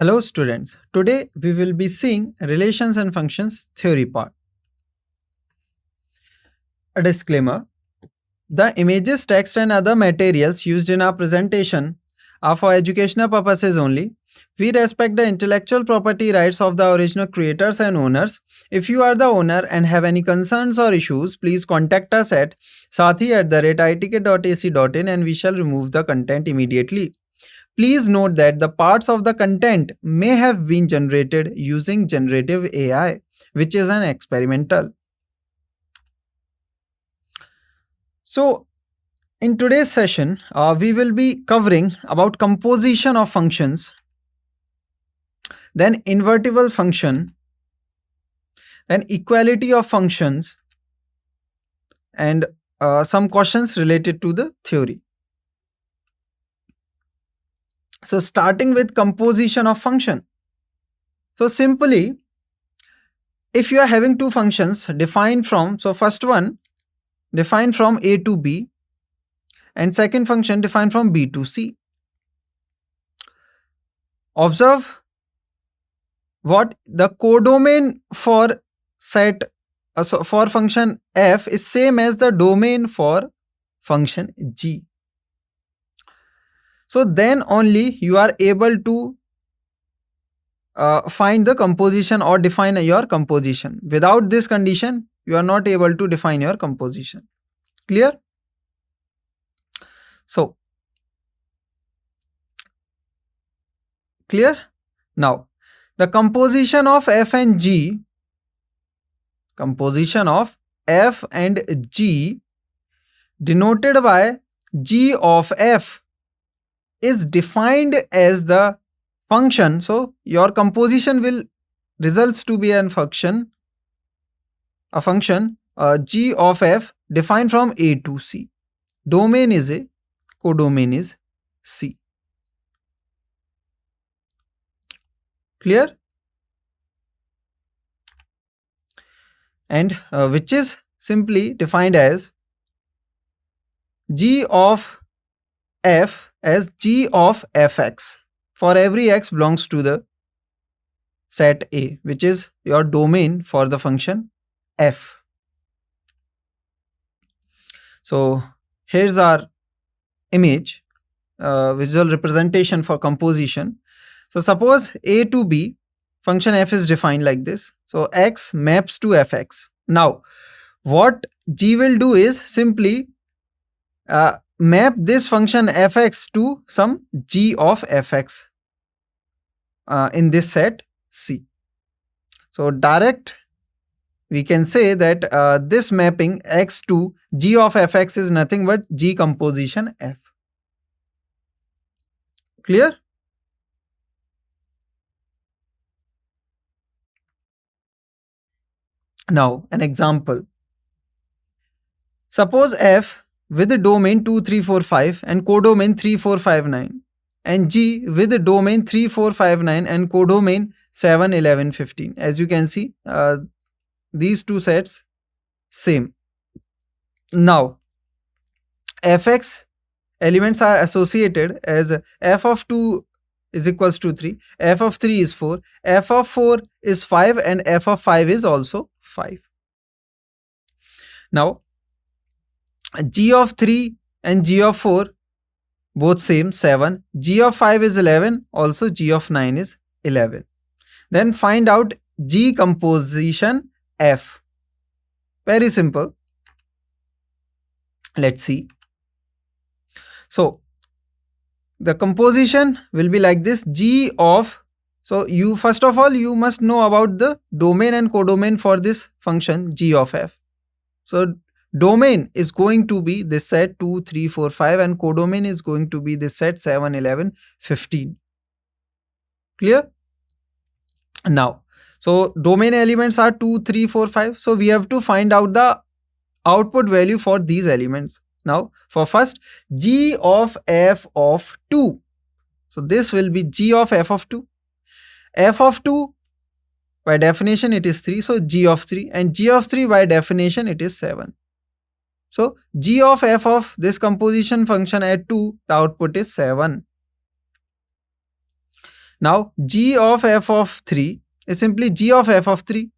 Hello students, today we will be seeing relations and functions theory part. A disclaimer, the images, text and other materials used in our presentation are for educational purposes only. We respect the intellectual property rights of the original creators and owners. If you are the owner and have any concerns or issues, please contact us at sathee@itk.ac.in and we shall remove the content immediately. Please note that the parts of the content may have been generated using generative AI, which is an experimental. So, in today's session, we will be covering about composition of functions, then invertible function, then equality of functions, and some questions related to the theory. So, starting with composition of function. So, simply, if you are having two functions defined from, so first one defined from A to B and second function defined from B to C. Observe what the codomain for set for function f is same as the domain for function g. So then only you are able to find the composition or define your composition. Without this condition, you are not able to define your composition. Clear? So, clear? Now, the composition of f and g, denoted by g of f is defined as the function. So, your composition will results to be a function g of f defined from A to C. Domain is A, codomain is C. Clear? And which is simply defined as g of f as g of fx for every x belongs to the set A, which is your domain for the function f. So here's our image, visual representation for composition. So suppose A to B, function f is defined like this. So x maps to fx. Now what g will do is simply map this function fx to some g of fx in this set C. So direct we can say that this mapping x to g of fx is nothing but g composition f. Clear? Now an example. Suppose f with the domain 2, 3, 4, 5 and codomain 3, 4, 5, 9 and g with the domain 3, 4, 5, 9 and codomain 7, 11, 15. As you can see, these two sets same. Now fx elements are associated as f of 2 is equals to 3, f of 3 is 4, f of 4 is 5 and f of 5 is also 5. Now g of 3 and g of 4 both same 7, g of 5 is 11, also g of 9 is 11. Then find out g composition f. Very simple. Let's see. So the composition will be like this, g of, so you first of all you must know about the domain and codomain for this function g of f. So domain is going to be this set 2, 3, 4, 5 and codomain is going to be this set 7, 11, 15. Clear? Now, so domain elements are 2, 3, 4, 5. So we have to find out the output value for these elements. Now for first g of f of 2. So this will be g of f of 2. F of 2 by definition it is 3. So g of 3 and g of 3 by definition it is 7. So g of f of this composition function at 2, the output is 7. Now g of f of 3 is simply g of f of 3.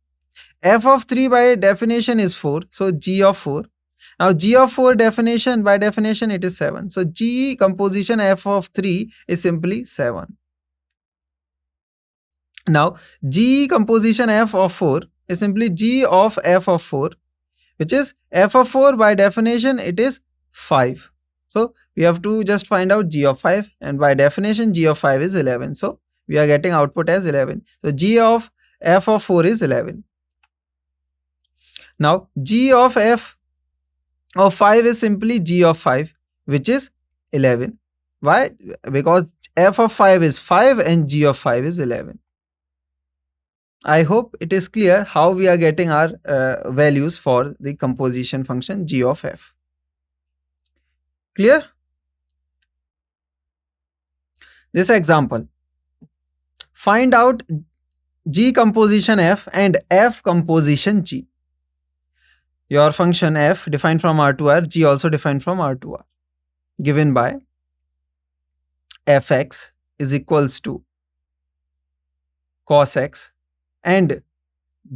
F of 3 by definition is 4, so g of 4. Now g of 4 definition, by definition it is 7. So g composition f of 3 is simply 7. Now g composition f of 4 is simply g of f of 4, which is f of 4 by definition it is 5. So we have to just find out g of 5, and by definition g of 5 is 11. So we are getting output as 11. So g of f of 4 is 11. Now g of f of 5 is simply g of 5, which is 11. Why? Because f of 5 is 5 and g of 5 is 11. I hope it is clear how we are getting our values for the composition function g of f. Clear? This example. Find out g composition f and f composition g. Your function f defined from R to R, g also defined from R to R, given by fx is equals to cos x and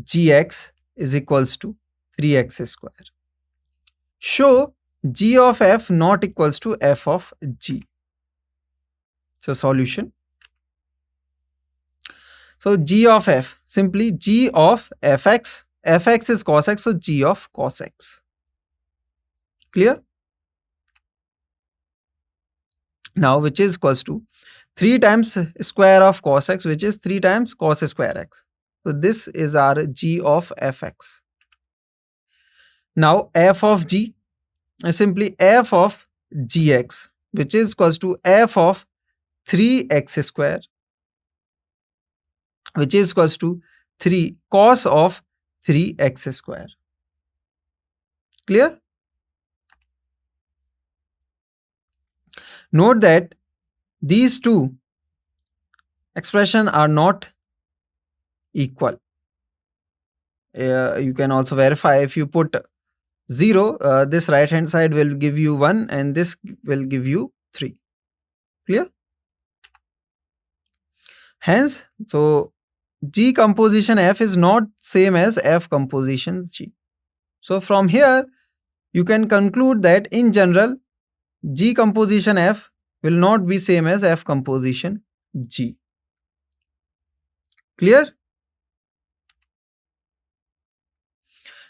gx is equals to 3x square. Show g of f not equals to f of g. So solution. So g of f, simply g of fx, fx is cos x, so g of cos x. Clear? Now which is equals to 3 times square of cos x, which is 3 times cos square x. So this is our g of fx. Now f of g is simply f of gx, which is equals to f of 3x square, which is equals to 3 cos of 3x square. Clear? Note that these two expressions are not equal. You can also verify if you put 0, this right hand side will give you 1 and this will give you 3. Clear? Hence, so g composition f is not same as f composition g. So from here you can conclude that in general g composition f will not be same as f composition g. Clear?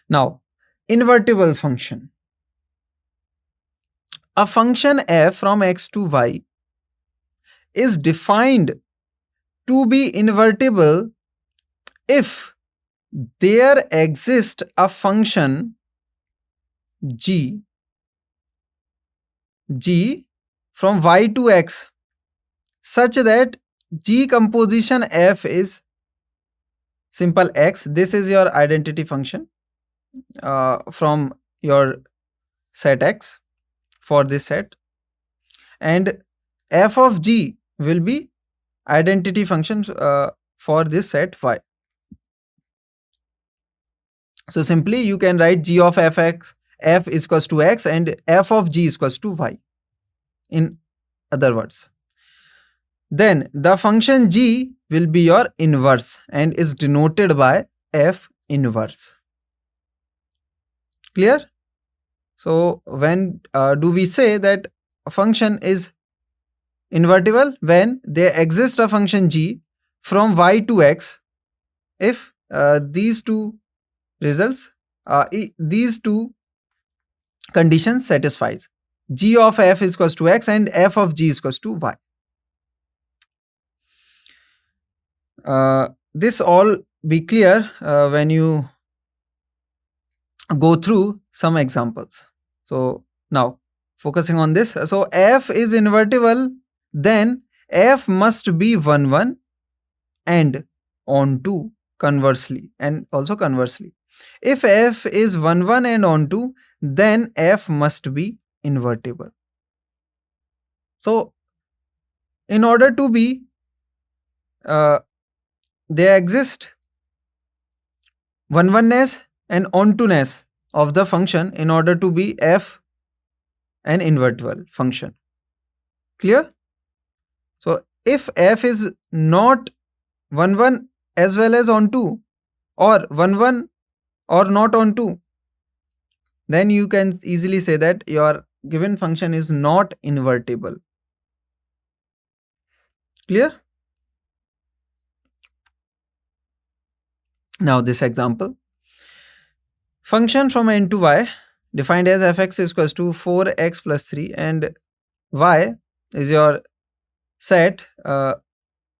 Now invertible function. A function f from x to y is defined to be invertible if there exists a function g from y to x such that g composition f is simple x. This is your identity function from your set x for this set, and f of g will be identity function for this set y. So simply you can write g of f is equals to x and f of g is equals to y, in other words. Then the function g will be your inverse and is denoted by f inverse. Clear? So when do we say that a function is invertible? When there exists a function g from y to x if these two results, these two conditions satisfies. G of f is equals to x and f of g is equals to y. This all be clear when you go through some examples. So now focusing on this. So f is invertible, then f must be 1 1 and onto conversely, and also conversely. If f is 1 1 and onto, then f must be invertible. So in order to be there exist 1 1ness and onto-ness of the function in order to be f an invertible function. Clear? So if f is not 1 1 as well as on 2, or 1 1 or not on 2, then you can easily say that your given function is not invertible. Clear? Now this example. Function from n to y defined as fx is equals to 4x plus 3, and y is your set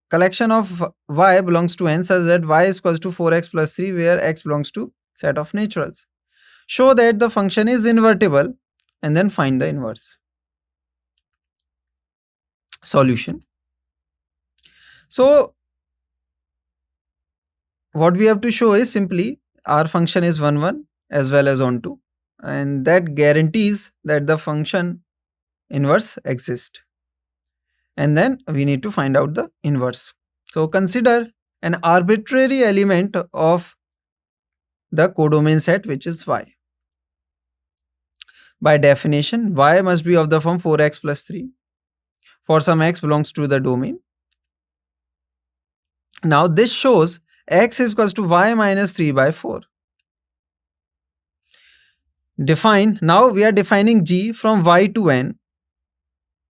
collection of y belongs to n such that y is equals to 4x plus 3 where x belongs to set of naturals. Show that the function is invertible and then find the inverse. Solution. So what we have to show is simply our function is 1 1 as well as on 2, and that guarantees that the function inverse exists, and then we need to find out the inverse. So consider an arbitrary element of the codomain set, which is y. By definition, y must be of the form 4x plus 3 for some x belongs to the domain. Now this shows x is equals to y minus 3 by 4. Define, now we are defining g from y to n.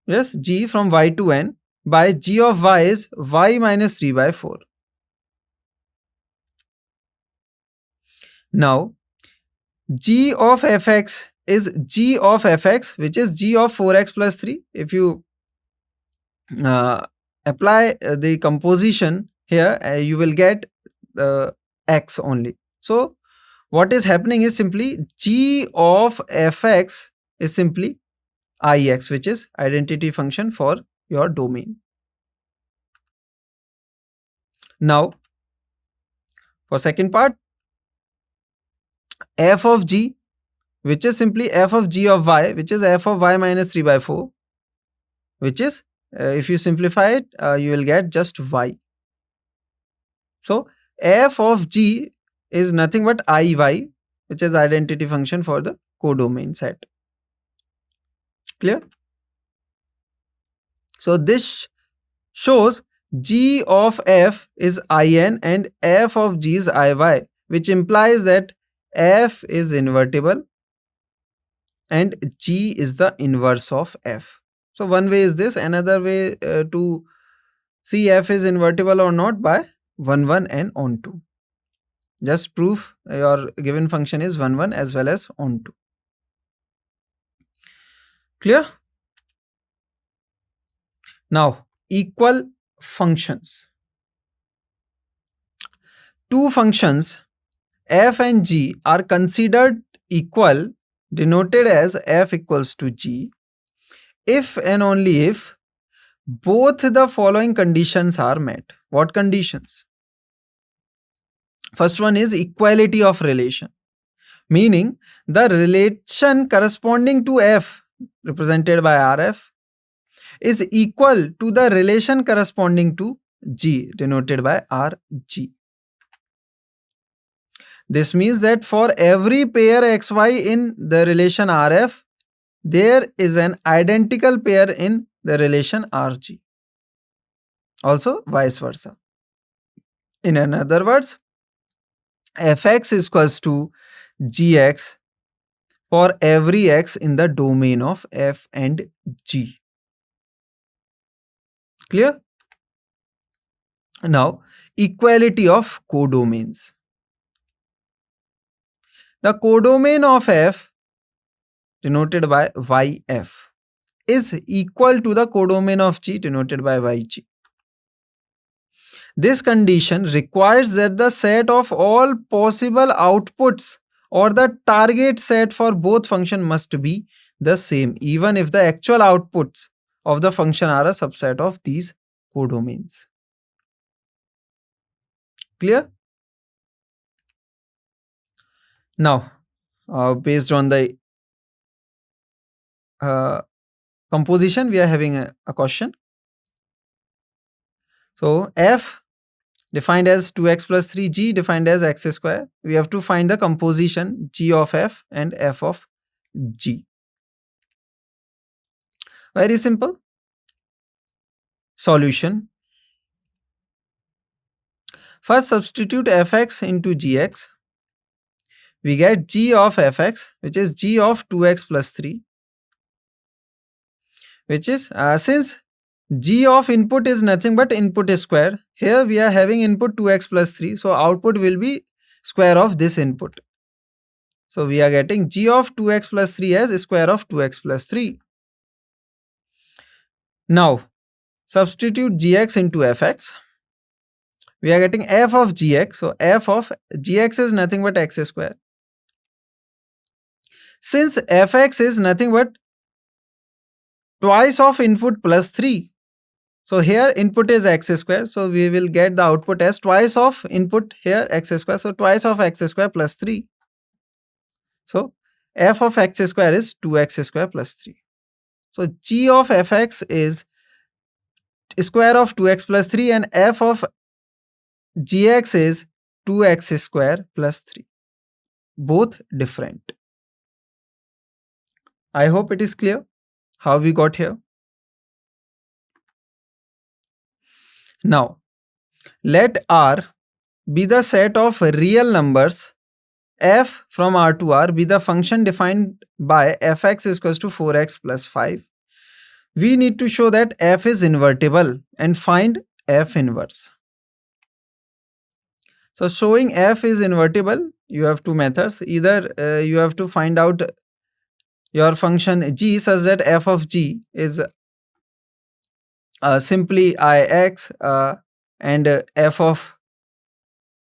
Yes, g from y to n by g of y is y minus 3 by 4. Now g of fx is g of fx, which is g of 4x plus 3. If you apply the composition here, you will get x only. So what is happening is simply g of fx is simply ix, which is identity function for your domain. Now for second part, f of g, which is simply f of g of y, which is f of y minus 3 by 4, which is if you simplify it, you will get just y. So f of g is nothing but iy, which is identity function for the codomain set. Clear? So this shows g of f is in and f of g is iy, which implies that f is invertible and g is the inverse of f. So one way is this, another way to see f is invertible or not by 1 1 and on 2. Just prove your given function is 1 1 as well as on 2. Clear? Now equal functions. Two functions f and g are considered equal, denoted as f equals to g, if and only if both the following conditions are met. What conditions? First one is equality of relation, meaning the relation corresponding to f, represented by rf, is equal to the relation corresponding to g, denoted by rg. This means that for every pair xy in the relation rf, there is an identical pair in the relation rg. Also vice versa. In other words, fx is equals to gx for every x in the domain of f and g. Clear? Now equality of codomains. The codomain of f, denoted by yf, is equal to the codomain of g, denoted by yg. This condition requires that the set of all possible outputs or the target set for both functions must be the same, even if the actual outputs of the function are a subset of these codomains. Clear? Now, based on the composition, we are having a question. So f defined as 2x plus 3, g defined as x square. We have to find the composition g of f and f of g. Very simple. Solution. First substitute fx into gx. We get g of fx, which is g of 2x plus 3, which is since g of input is nothing but input square. Here we are having input 2x plus 3. So output will be square of this input. So we are getting g of 2x plus 3 as square of 2x plus 3. Now substitute gx into fx. We are getting f of gx. So f of gx is nothing but x square. Since fx is nothing but twice of input plus 3. So here input is x square. So we will get the output as twice of input here x square. So twice of x square plus 3. So f of x square is 2x square plus 3. So g of fx is square of 2x plus 3 and f of gx is 2x square plus 3. Both different. I hope it is clear how we got here. Now let R be the set of real numbers. F from R to R be the function defined by fx is equals to 4x plus 5. We need to show that f is invertible and find f inverse. So showing f is invertible, you have two methods. Either you have to find out your function g such that f of g is simply ix and f of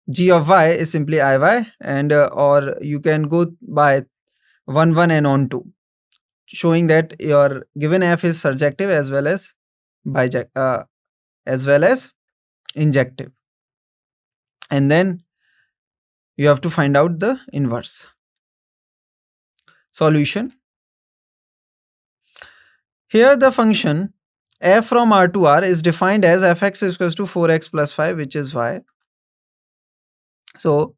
g of y is simply iy, and or you can go by 1 1 and on 2, showing that your given f is surjective as well as injective, and then you have to find out the inverse. Solution. Here the function f from R to R is defined as fx is equals to 4x plus 5, which is y. So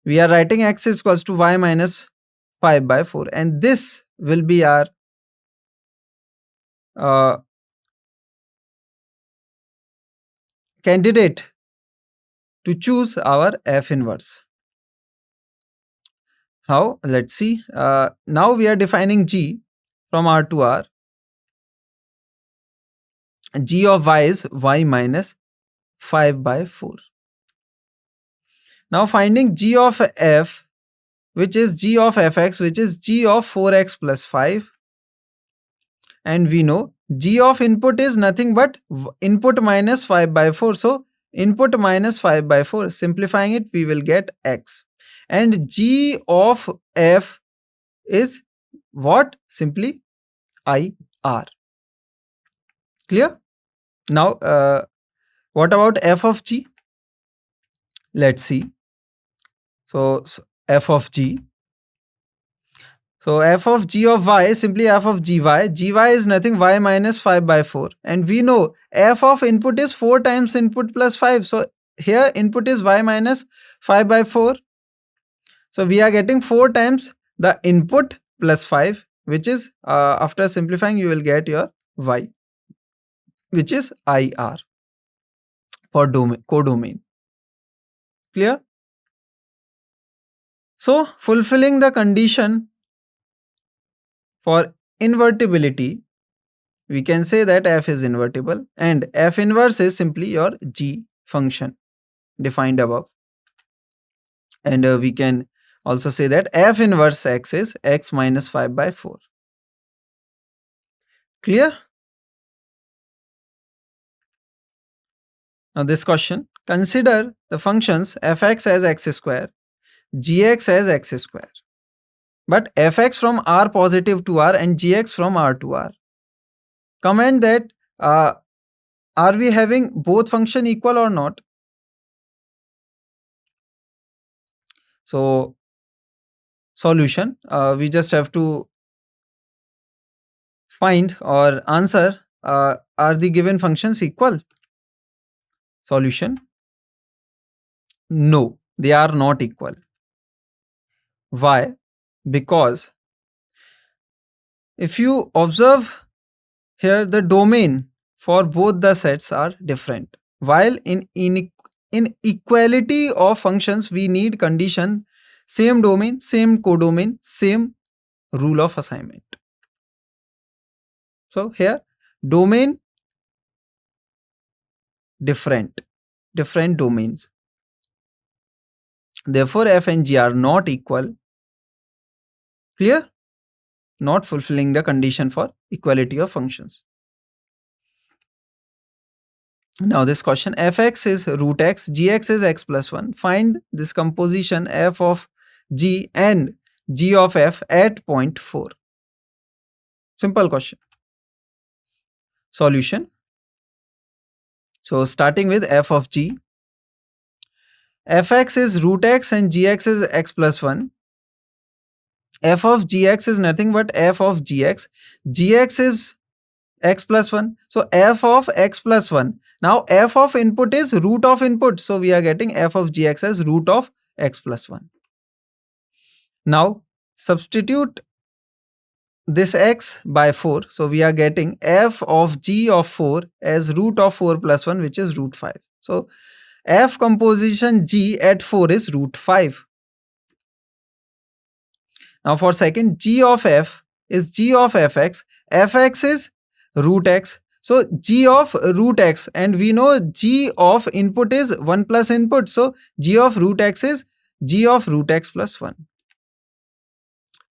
we are writing x is equals to y minus 5 by 4, and this will be our candidate to choose our f inverse. How? Let's see. Now we are defining g from R to R. G of y is y minus 5 by 4. Now finding g of f, which is g of fx, which is g of 4x plus 5. And we know g of input is nothing but input minus 5 by 4. So input minus 5 by 4. Simplifying it, we will get x. And g of f is what? Simply IR. Clear? Now what about f of g? Let's see. So f of g. So f of g of y is simply f of gy. Gy is nothing y minus 5 by 4. And we know f of input is 4 times input plus 5. So here input is y minus 5 by 4. So we are getting 4 times the input plus 5, which is after simplifying you will get your y, which is IR for codomain. Clear? So fulfilling the condition for invertibility, we can say that f is invertible, and f inverse is simply your g function defined above. And we can also say that f inverse x is x minus 5 by 4. Clear? Now this question, consider the functions fx as x square, gx as x square, but fx from R positive to R and gx from R to R. Comment that are we having both function equal or not? So solution, we just have to find or answer are the given functions equal? Solution, no, they are not equal. Why? Because if you observe here the domain for both the sets are different. While in equality of functions, we need condition same domain, same codomain, same rule of assignment. So here domain different domains. Therefore, f and g are not equal. Clear? Not fulfilling the condition for equality of functions. Now this question, fx is root x, gx is x plus 1. Find this composition f of g and g of f at point 4. Simple question. Solution. So starting with f of g, fx is root x and gx is x plus 1. F of gx is nothing but f of gx. Gx is x plus 1. So f of x plus 1. Now f of input is root of input. So we are getting f of gx as root of x plus 1. Now substitute this x by 4. So we are getting f of g of 4 as root of 4 plus 1, which is root 5. So f composition g at 4 is root 5. Now for second, g of f is g of fx. Fx is root x. So g of root x, and we know g of input is 1 plus input. So g of root x is g of root x plus 1.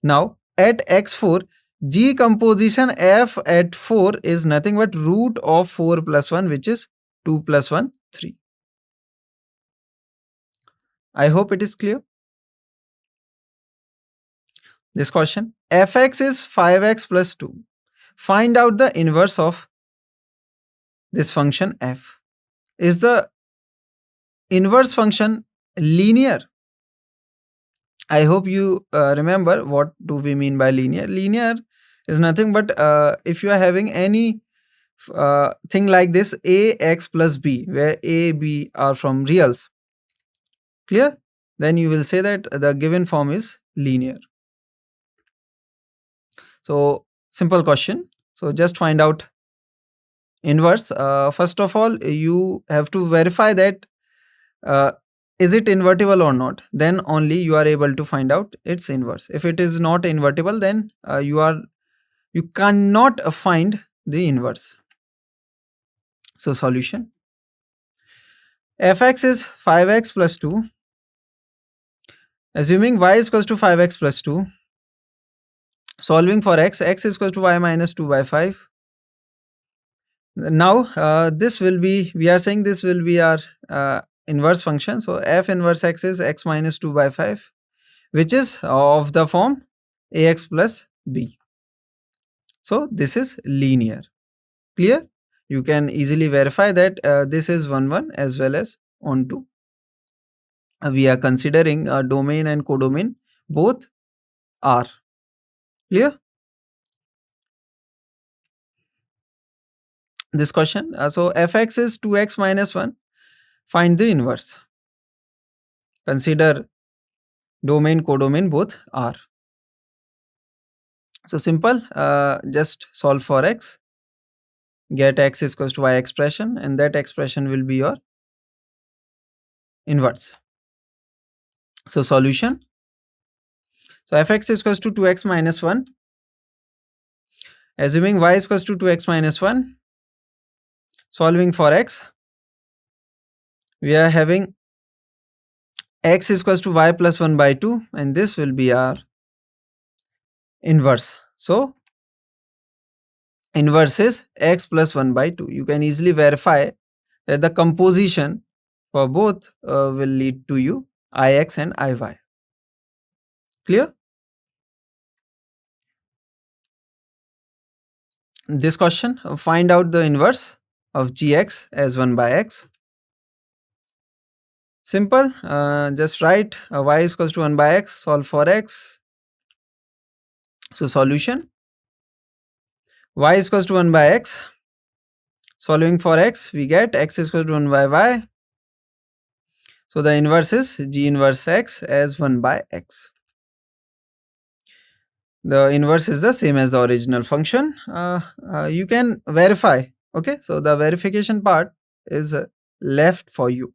Now at x4, g composition f at 4 is nothing but root of 4 plus 1, which is 2 plus 1, 3. I hope it is clear. This question, fx is 5x plus 2. Find out the inverse of this function f. Is the inverse function linear? I hope you remember what do we mean by linear. Linear is nothing but if you are having any thing like this ax plus b, where a, b are from reals. Clear? Then you will say that the given form is linear. So simple question. So just find out inverse. First of all, you have to verify that is it invertible or not. Then only you are able to find out its inverse. If it is not invertible, then you cannot find the inverse. So solution, fx is 5x plus 2. Assuming y is equals to 5x plus 2. Solving for x is equals to y minus 2 by 5. Now this will be, we are saying this will be our inverse function. So f inverse x is x minus 2 by 5, which is of the form ax plus b. So this is linear. Clear? You can easily verify that this is 1 1 as well as on 2. We are considering domain and codomain both are. Clear? This question, so fx is 2x minus 1. Find the inverse. Consider domain, codomain both are. So simple, just solve for x, get x is equals to y expression, and that expression will be your inverse. So solution, so fx is equals to 2x minus 1. Assuming y is equals to 2x minus 1, solving for x, we are having x is equals to y plus 1 by 2, and this will be our inverse. So inverse is x plus 1 by 2. You can easily verify that the composition for both will lead to you ix and iy. Clear? This question, find out the inverse of gx as 1 by x. Simple, just write y is equals to 1 by x, solve for x. So solution, y is equals to 1 by x. Solving for x, we get x is equal to 1 by y. So the inverse is g inverse x as 1 by x. The inverse is the same as the original function. You can verify Okay, so the verification part is left for you.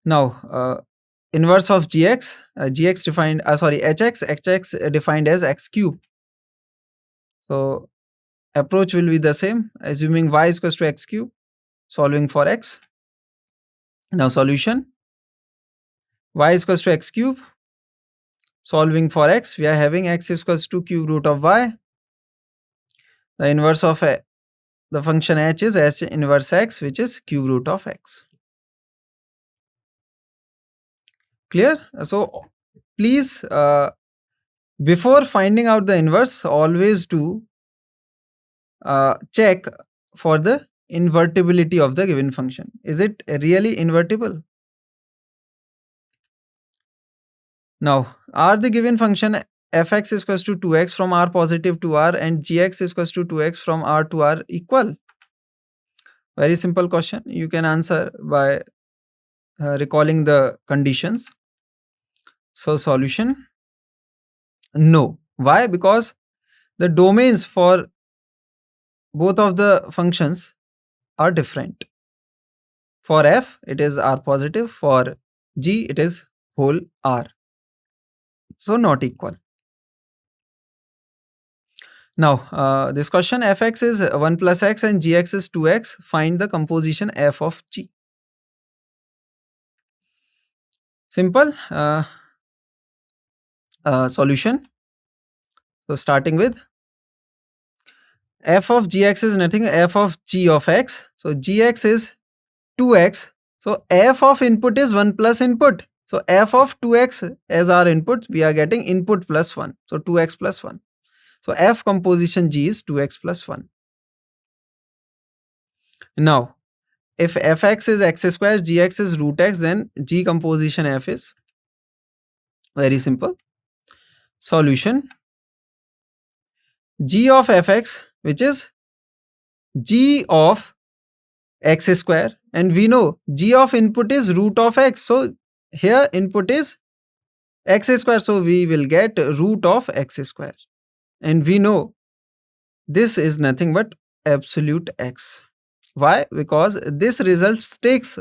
Now, inverse of gx, gx defined, sorry, hx defined as x cube. So approach will be the same, assuming y is equals to x cube, solving for x. Now solution, y is equals to x cube, solving for x, we are having x is equals to cube root of y. The inverse of the function h is h inverse x, which is cube root of x. Clear? So please, before finding out the inverse, always do check for the invertibility of the given function. Is it really invertible? Now, are the given function fx is equals to 2x from r positive to r and gx is equals to 2x from r to r equal? Very simple question. You can answer by recalling the conditions. So solution, no. Why? Because the domains for both of the functions are different. For f, it is r positive. For g, it is whole r. So not equal. Now, this question, fx is 1 plus x and gx is 2x. Find the composition f of g. Simple. Solution. So starting with f of gx is nothing, f of g of x. So gx is 2x. So f of input is 1 plus input. So f of 2x as our input, we are getting input plus 1. So 2x plus 1. So f composition g is 2x plus 1. Now, if fx is x square, gx is root x, then g composition f is very simple. Solution, g of fx, which is g of x square, and we know g of input is root of x. So here input is x square, so we will get root of x square. And we know this is nothing but absolute x. Why? Because this result takes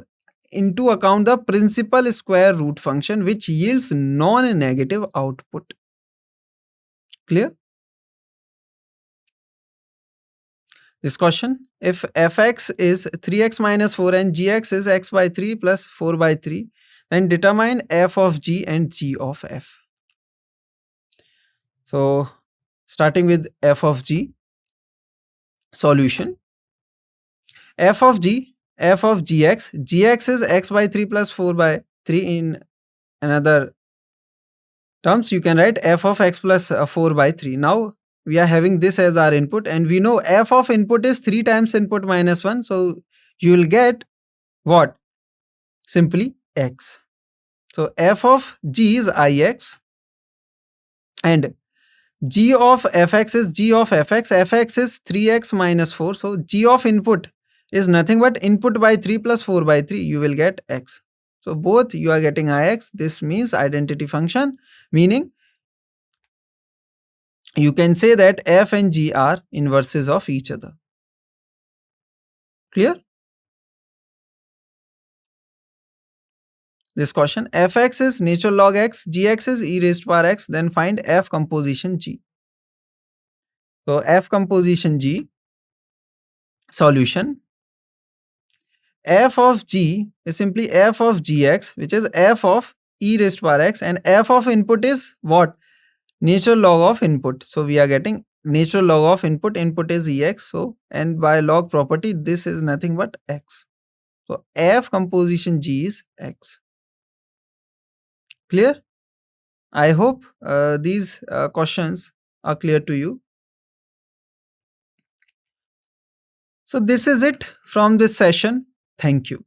into account the principal square root function, which yields non-negative output. Clear? This question, if fx is 3x minus 4 and gx is x by 3 plus 4 by 3, then determine f of g and g of f. So starting with f of g, solution, f of g, f of gx, gx is x by 3 plus 4 by 3. In another terms, you can write f of x plus 4 by 3. Now we are having this as our input, and we know f of input is 3 times input minus 1. So you will get what? Simply x. So f of g is ix, and g of fx is g of fx. Fx is 3x minus 4. So g of input is nothing but input by 3 plus 4 by 3. You will get x. So both you are getting ix. This means identity function, meaning you can say that f and g are inverses of each other. Clear? This question, fx is natural log x, gx is e raised to power x, then find f composition g. So f composition g, solution, f of g is simply f of gx, which is f of e raised to power x, and f of input is what? Natural log of input. So we are getting natural log of input. Input is ex. So, and by log property, this is nothing but x. So f composition g is x. Clear? I hope these questions are clear to you. So this is it from this session. Thank you.